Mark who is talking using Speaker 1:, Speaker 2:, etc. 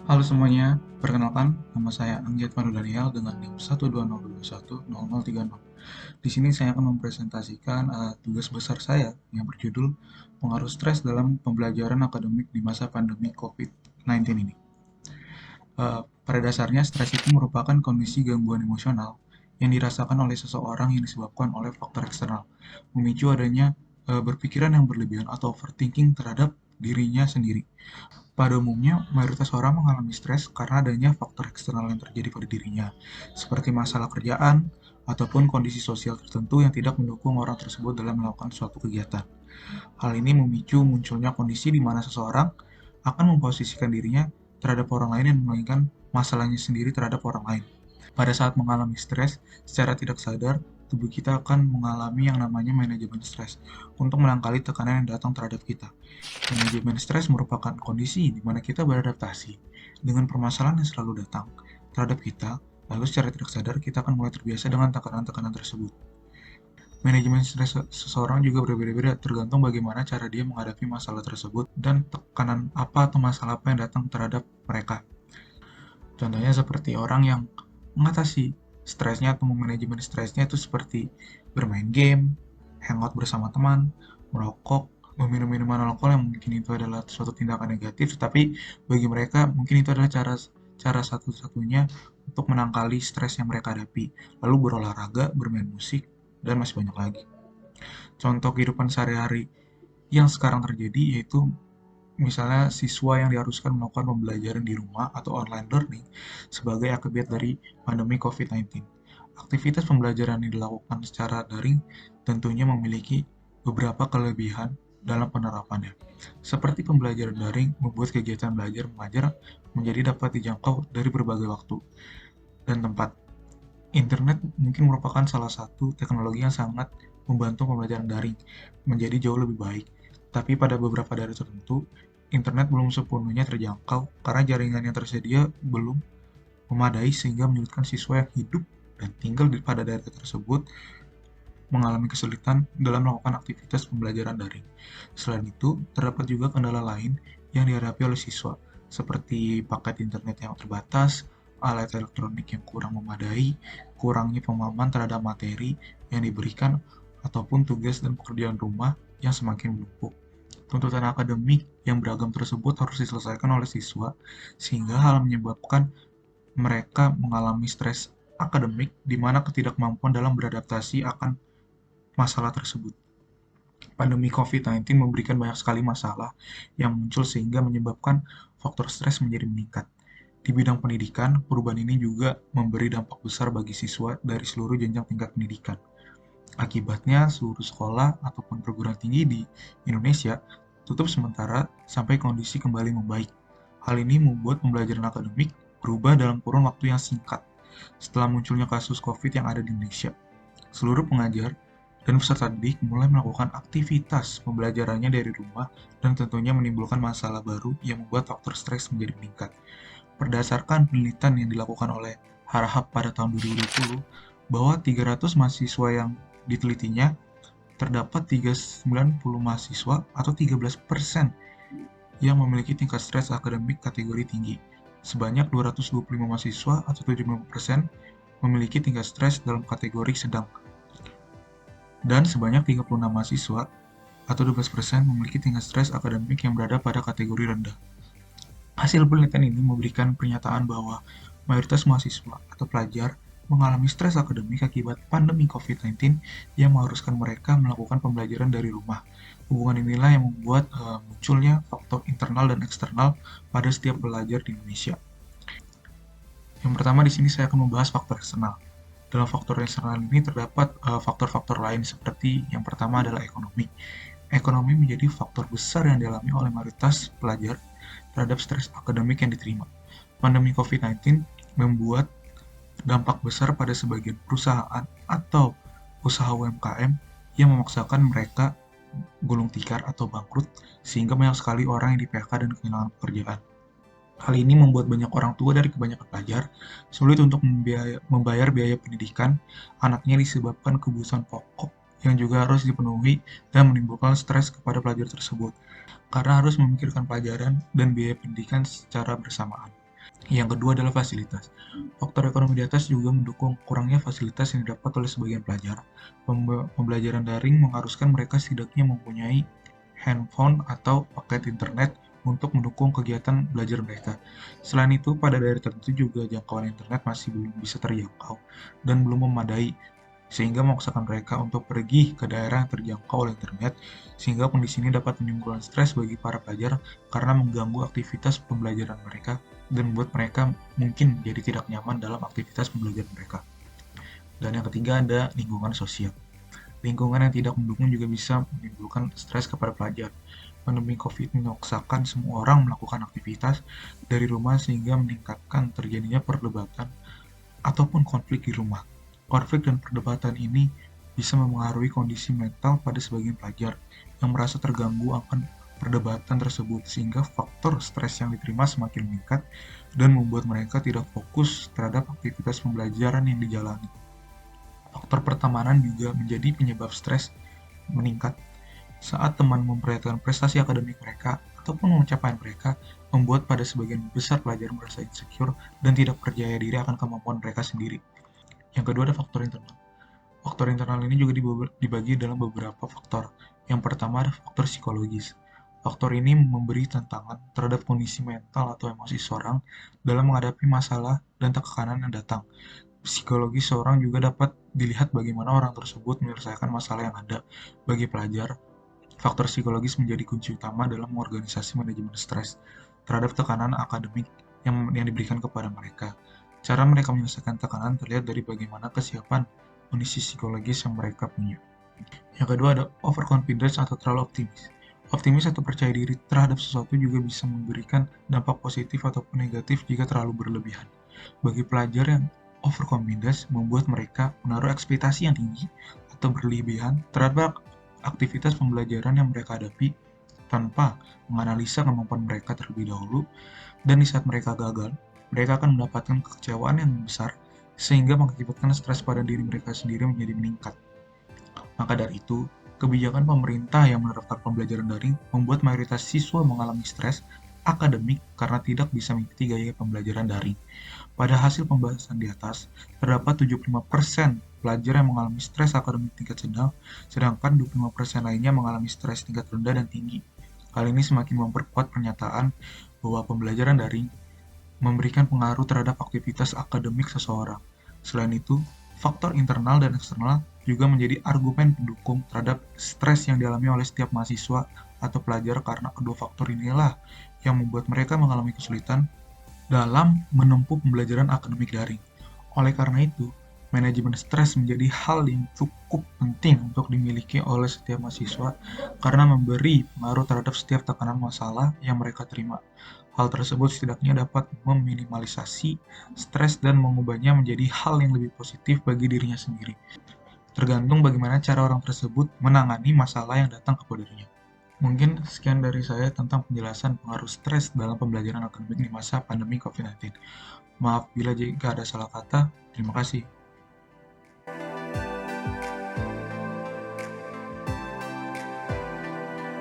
Speaker 1: Halo semuanya, perkenalkan nama saya Anggiat Manu Daniel dengan NIM 120210030. Di sini saya akan mempresentasikan tugas besar saya yang berjudul Pengaruh Stres dalam Pembelajaran Akademik di Masa Pandemi COVID-19 ini. Pada dasarnya, stres itu merupakan kondisi gangguan emosional yang dirasakan oleh seseorang yang disebabkan oleh faktor eksternal, memicu adanya berpikiran yang berlebihan atau overthinking terhadap dirinya sendiri. Pada umumnya, mayoritas orang mengalami stres karena adanya faktor eksternal yang terjadi pada dirinya, seperti masalah kerjaan ataupun kondisi sosial tertentu yang tidak mendukung orang tersebut dalam melakukan suatu kegiatan. Hal ini memicu munculnya kondisi di mana seseorang akan memposisikan dirinya terhadap orang lain dan melainkan masalahnya sendiri terhadap orang lain. Pada saat mengalami stres, secara tidak sadar, tubuh kita akan mengalami yang namanya manajemen stres untuk menangkali tekanan yang datang terhadap kita. Manajemen stres merupakan kondisi di mana kita beradaptasi dengan permasalahan yang selalu datang terhadap kita, lalu secara tidak sadar kita akan mulai terbiasa dengan tekanan-tekanan tersebut. Manajemen stres seseorang juga berbeda-beda tergantung bagaimana cara dia menghadapi masalah tersebut dan tekanan apa atau masalah apa yang datang terhadap mereka. Contohnya seperti orang yang mengatasi stresnya atau memanajemen stresnya itu seperti bermain game, hangout bersama teman, merokok, meminum minuman alkohol yang mungkin itu adalah suatu tindakan negatif, tetapi bagi mereka mungkin itu adalah cara cara satu-satunya untuk menangkali stres yang mereka hadapi. Lalu berolahraga, bermain musik, dan masih banyak lagi. Contoh kehidupan sehari-hari yang sekarang terjadi yaitu misalnya siswa yang diharuskan melakukan pembelajaran di rumah atau online learning sebagai akibat dari pandemi COVID-19. Aktivitas pembelajaran yang dilakukan secara daring tentunya memiliki beberapa kelebihan dalam penerapannya. Seperti pembelajaran daring membuat kegiatan belajar mengajar menjadi dapat dijangkau dari berbagai waktu dan tempat. Internet mungkin merupakan salah satu teknologi yang sangat membantu pembelajaran daring menjadi jauh lebih baik. Tapi pada beberapa daerah tertentu, internet belum sepenuhnya terjangkau karena jaringan yang tersedia belum memadai sehingga menyulitkan siswa yang hidup dan tinggal pada daerah tersebut mengalami kesulitan dalam melakukan aktivitas pembelajaran daring. Selain itu, terdapat juga kendala lain yang dihadapi oleh siswa, seperti paket internet yang terbatas, alat elektronik yang kurang memadai, kurangnya pemahaman terhadap materi yang diberikan, ataupun tugas dan pekerjaan rumah yang semakin menumpuk. Tuntutan akademik yang beragam tersebut harus diselesaikan oleh siswa, sehingga hal menyebabkan mereka mengalami stres akademik di mana ketidakmampuan dalam beradaptasi akan masalah tersebut. Pandemi COVID-19 memberikan banyak sekali masalah yang muncul sehingga menyebabkan faktor stres menjadi meningkat. Di bidang pendidikan, perubahan ini juga memberi dampak besar bagi siswa dari seluruh jenjang tingkat pendidikan. Akibatnya, seluruh sekolah ataupun perguruan tinggi di Indonesia tutup sementara sampai kondisi kembali membaik. Hal ini membuat pembelajaran akademik berubah dalam kurun waktu yang singkat. Setelah munculnya kasus COVID yang ada di Indonesia, seluruh pengajar dan peserta didik mulai melakukan aktivitas pembelajarannya dari rumah dan tentunya menimbulkan masalah baru yang membuat faktor stres menjadi meningkat. Berdasarkan penelitian yang dilakukan oleh Harahap pada tahun 2020, bahwa 300 mahasiswa yang ditelitinya, terdapat 390 mahasiswa atau 13% yang memiliki tingkat stres akademik kategori tinggi. Sebanyak 225 mahasiswa atau 75% memiliki tingkat stres dalam kategori sedang dan sebanyak 36 mahasiswa atau 12% memiliki tingkat stres akademik yang berada pada kategori rendah. Hasil penelitian ini memberikan pernyataan bahwa mayoritas mahasiswa atau pelajar mengalami stres akademik akibat pandemi COVID-19 yang mengharuskan mereka melakukan pembelajaran dari rumah. Hubungan inilah yang membuat munculnya faktor internal dan eksternal pada setiap pelajar di Indonesia. Yang pertama di sini saya akan membahas faktor eksternal. Dalam faktor eksternal ini terdapat faktor-faktor lain seperti yang pertama adalah ekonomi. Ekonomi menjadi faktor besar yang dialami oleh mayoritas pelajar terhadap stres akademik yang diterima. Pandemi COVID-19 membuat dampak besar pada sebagian perusahaan atau usaha UMKM yang memaksakan mereka gulung tikar atau bangkrut sehingga banyak sekali orang yang di-PHK dan kehilangan pekerjaan. Hal ini membuat banyak orang tua dari kebanyakan pelajar sulit untuk membayar biaya pendidikan anaknya disebabkan kebutuhan pokok yang juga harus dipenuhi dan menimbulkan stres kepada pelajar tersebut karena harus memikirkan pelajaran dan biaya pendidikan secara bersamaan. Yang kedua adalah fasilitas. Faktor ekonomi di atas juga mendukung kurangnya fasilitas yang didapat oleh sebagian pelajar. Pembelajaran daring mengharuskan mereka setidaknya mempunyai handphone atau paket internet untuk mendukung kegiatan belajar mereka. Selain itu, pada daerah tertentu juga jangkauan internet masih belum bisa terjangkau dan belum memadai, sehingga memaksakan mereka untuk pergi ke daerah yang terjangkau oleh internet, sehingga kondisi ini dapat menimbulkan stres bagi para pelajar karena mengganggu aktivitas pembelajaran mereka dan membuat mereka mungkin jadi tidak nyaman dalam aktivitas pembelajaran mereka. Dan yang ketiga ada lingkungan sosial. Lingkungan yang tidak mendukung juga bisa menimbulkan stres kepada pelajar. Pandemi COVID memaksakan semua orang melakukan aktivitas dari rumah sehingga meningkatkan terjadinya perdebatan ataupun konflik di rumah. Konflik dan perdebatan ini bisa memengaruhi kondisi mental pada sebagian pelajar yang merasa terganggu akan perdebatan tersebut sehingga faktor stres yang diterima semakin meningkat dan membuat mereka tidak fokus terhadap aktivitas pembelajaran yang dijalani. Faktor pertemanan juga menjadi penyebab stres meningkat saat teman memperhatikan prestasi akademik mereka ataupun pencapaian mereka, membuat pada sebagian besar pelajar merasa insecure dan tidak percaya diri akan kemampuan mereka sendiri. Yang kedua ada faktor internal. Faktor internal ini juga dibagi dalam beberapa faktor. Yang pertama ada faktor psikologis. Faktor ini memberi tantangan terhadap kondisi mental atau emosi seorang dalam menghadapi masalah dan tekanan yang datang. Psikologi seorang juga dapat dilihat bagaimana orang tersebut menyelesaikan masalah yang ada. Bagi pelajar, faktor psikologis menjadi kunci utama dalam organisasi manajemen stres terhadap tekanan akademik yang diberikan kepada mereka. Cara mereka menyelesaikan tekanan terlihat dari bagaimana kesiapan kondisi psikologis yang mereka punya. Yang kedua ada overconfidence atau terlalu optimis. Optimis atau percaya diri terhadap sesuatu juga bisa memberikan dampak positif ataupun negatif jika terlalu berlebihan. Bagi pelajar yang overconfidence membuat mereka menaruh ekspektasi yang tinggi atau berlebihan terhadap aktivitas pembelajaran yang mereka hadapi tanpa menganalisa kemampuan mereka terlebih dahulu, dan di saat mereka gagal, mereka akan mendapatkan kekecewaan yang besar sehingga mengakibatkan stres pada diri mereka sendiri menjadi meningkat. Maka dari itu, kebijakan pemerintah yang menerapkan pembelajaran daring membuat mayoritas siswa mengalami stres akademik karena tidak bisa mengikuti gaya pembelajaran daring. Pada hasil pembahasan di atas, terdapat 75% pelajar yang mengalami stres akademik tingkat sedang, sedangkan 25% lainnya mengalami stres tingkat rendah dan tinggi. Hal ini semakin memperkuat pernyataan bahwa pembelajaran daring memberikan pengaruh terhadap aktivitas akademik seseorang. Selain itu, faktor internal dan eksternal juga menjadi argumen pendukung terhadap stres yang dialami oleh setiap mahasiswa atau pelajar karena kedua faktor inilah yang membuat mereka mengalami kesulitan dalam menempuh pembelajaran akademik daring. Oleh karena itu, manajemen stres menjadi hal yang cukup penting untuk dimiliki oleh setiap mahasiswa karena memberi pengaruh terhadap setiap tekanan masalah yang mereka terima. Hal tersebut setidaknya dapat meminimalisasi stres dan mengubahnya menjadi hal yang lebih positif bagi dirinya sendiri. Tergantung bagaimana cara orang tersebut menangani masalah yang datang kepadanya. Mungkin sekian dari saya tentang penjelasan pengaruh stres dalam pembelajaran akademik di masa pandemi COVID-19. Maaf bila jika ada salah kata. Terima kasih.